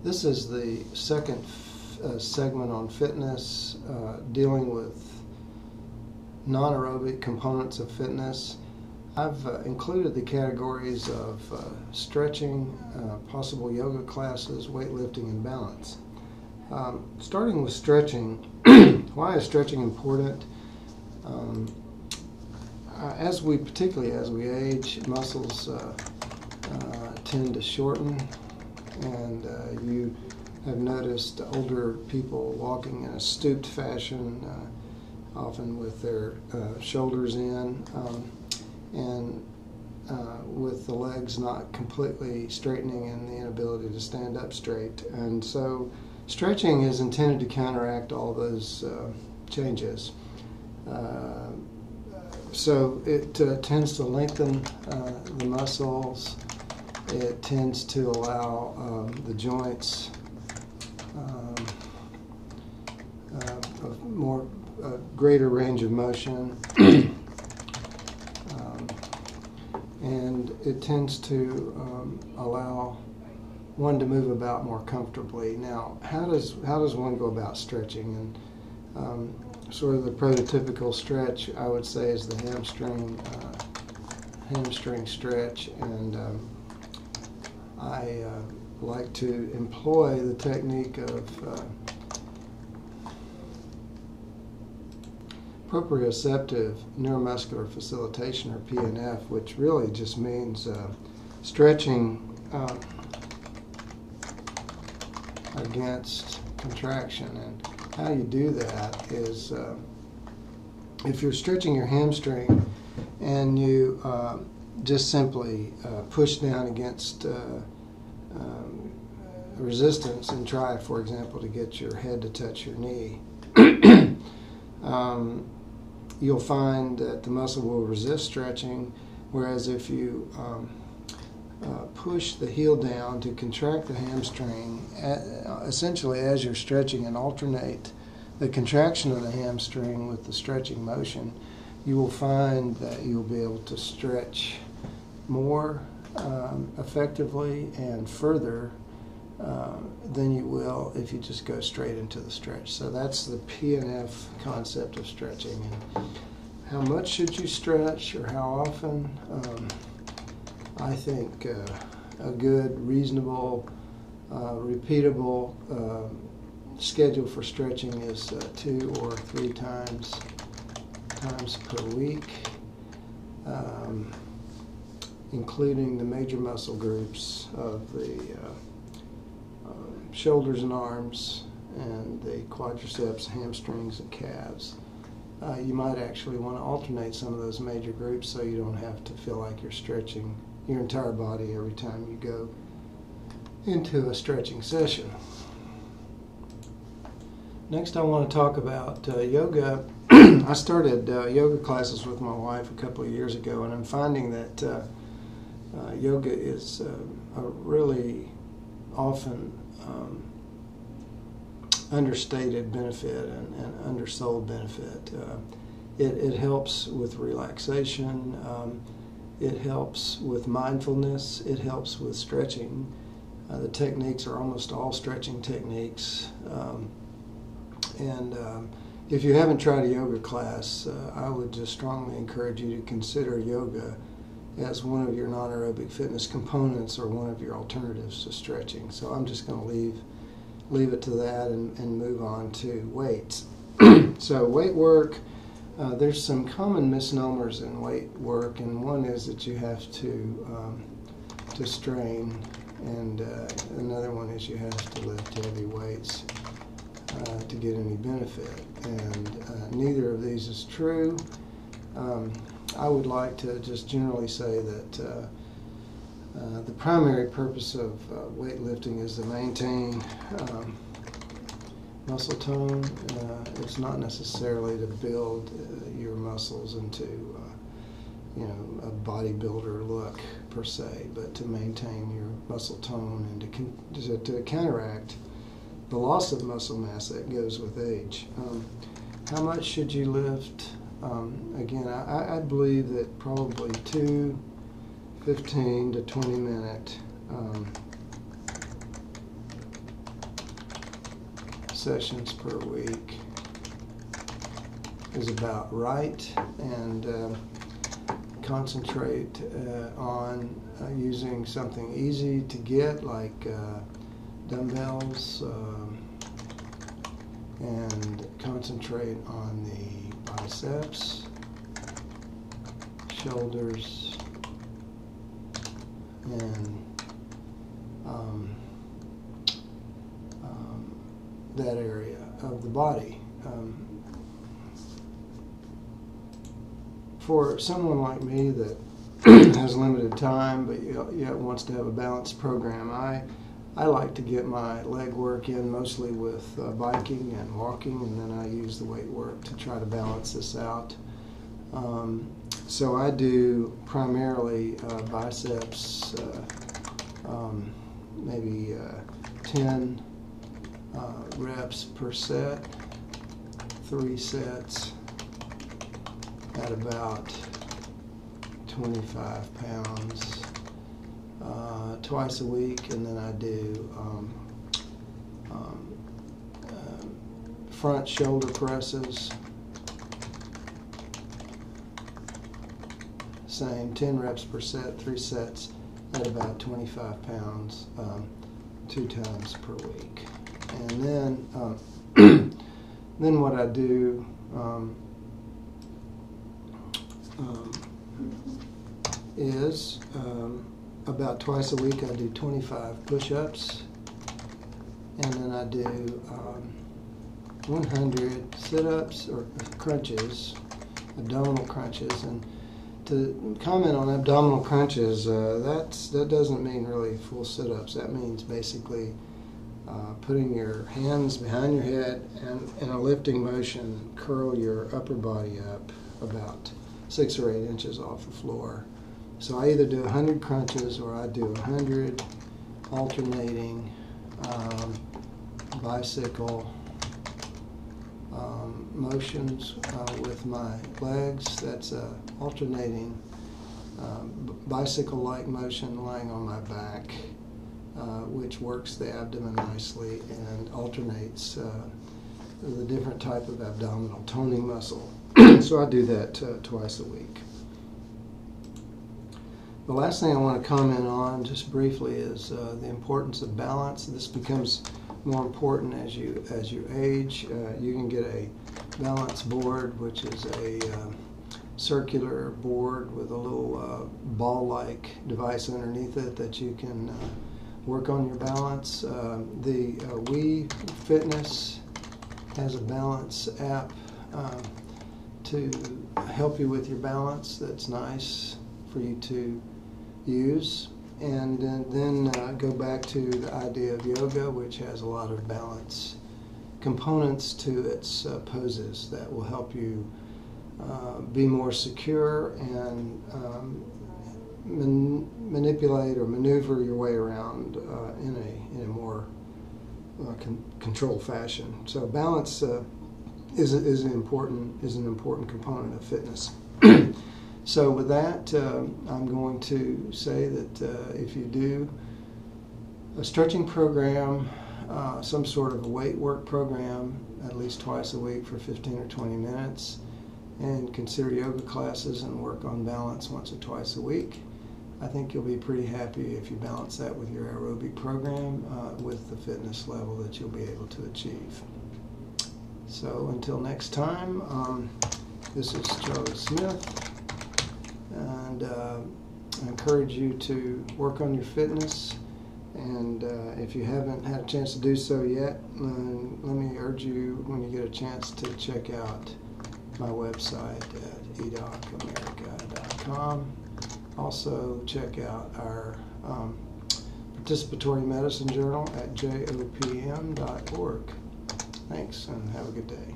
This is the second segment on fitness, dealing with non-aerobic components of fitness. I've included the categories of stretching, possible yoga classes, weightlifting, and balance. Starting with stretching, why is stretching important? Particularly as we age, muscles tend to shorten, and you have noticed older people walking in a stooped fashion, often with their shoulders in, and with the legs not completely straightening and the inability to stand up straight. And so stretching is intended to counteract all those changes. So it tends to lengthen the muscles. It tends to allow the joints a greater range of motion, and it tends to allow one to move about more comfortably. Now, how does one go about stretching? And sort of the prototypical stretch, I would say, is the hamstring stretch, and I like to employ the technique of proprioceptive neuromuscular facilitation, or PNF, which really just means stretching against contraction. And how you do that is, if you're stretching your hamstring and you just simply push down against resistance and try, for example, to get your head to touch your knee, you'll find that the muscle will resist stretching, whereas if you push the heel down to contract the hamstring, essentially as you're stretching, and alternate the contraction of the hamstring with the stretching motion, you will find that you'll be able to stretch more effectively and further than you will if you just go straight into the stretch. So that's the PNF concept of stretching. And how much should you stretch, or how often? I think a good, reasonable, repeatable schedule for stretching is 2 or 3 times per week, including the major muscle groups of the shoulders and arms, and the quadriceps, hamstrings, and calves. You might actually want to alternate some of those major groups so you don't have to feel like you're stretching your entire body every time you go into a stretching session. Next, I want to talk about yoga. I started yoga classes with my wife a couple of years ago, and I'm finding that yoga is a really often understated benefit and undersold benefit. It helps with relaxation. It helps with mindfulness. It helps with stretching. The techniques are almost all stretching techniques. If you haven't tried a yoga class, I would just strongly encourage you to consider yoga as one of your non-aerobic fitness components, or one of your alternatives to stretching. So I'm just going to leave it to that and move on to weights. So weight work, there's some common misnomers in weight work, and one is that you have to strain, and another one is you have to lift heavy weights to get any benefit, and neither of these is true. I would like to just generally say that the primary purpose of weightlifting is to maintain muscle tone. It's not necessarily to build your muscles into a bodybuilder look per se, but to maintain your muscle tone and to counteract the loss of muscle mass that goes with age. How much should you lift? Again, I believe that probably 2 15 to 20 minute sessions per week is about right, and concentrate on using something easy to get, like dumbbells, and concentrate on the biceps, shoulders, and that area of the body. For someone like me that has limited time but yet wants to have a balanced program, I like to get my leg work in mostly with biking and walking, and then I use the weight work to try to balance this out. So I do primarily biceps, maybe 10 reps per set, 3 sets at about 25 pounds twice a week, and then I do front shoulder presses, same 10 reps per set, 3 sets at about 25 pounds 2 times per week. And then then what I do is about twice a week I do 25 push-ups, and then I do 100 sit-ups or crunches, abdominal crunches. And to comment on abdominal crunches, that doesn't mean really full sit-ups. That means basically putting your hands behind your head and in a lifting motion, curl your upper body up about 6 or 8 inches off the floor. So I either do 100 crunches or I do 100 alternating bicycle motions with my legs. That's alternating bicycle-like motion lying on my back, which works the abdomen nicely and alternates the different type of abdominal toning muscle. So I do that twice a week. The last thing I want to comment on just briefly is the importance of balance. This becomes more important as you age. You can get a balance board, which is a circular board with a little ball-like device underneath it that you can work on your balance. The Wii Fitness has a balance app to help you with your balance. That's nice for you to use. And then go back to the idea of yoga, which has a lot of balance components to its poses that will help you be more secure and manipulate or maneuver your way around in a more controlled fashion. So balance is an important component of fitness. So with that, I'm going to say that if you do a stretching program, some sort of a weight work program, at least twice a week for 15 or 20 minutes, and consider yoga classes and work on balance once or twice a week, I think you'll be pretty happy if you balance that with your aerobic program with the fitness level that you'll be able to achieve. So until next time, this is Charlie Smith, and I encourage you to work on your fitness. And if you haven't had a chance to do so yet, let me urge you, when you get a chance, to check out my website at edocamerica.com. Also check out our participatory medicine journal at jopm.org. Thanks, and have a good day.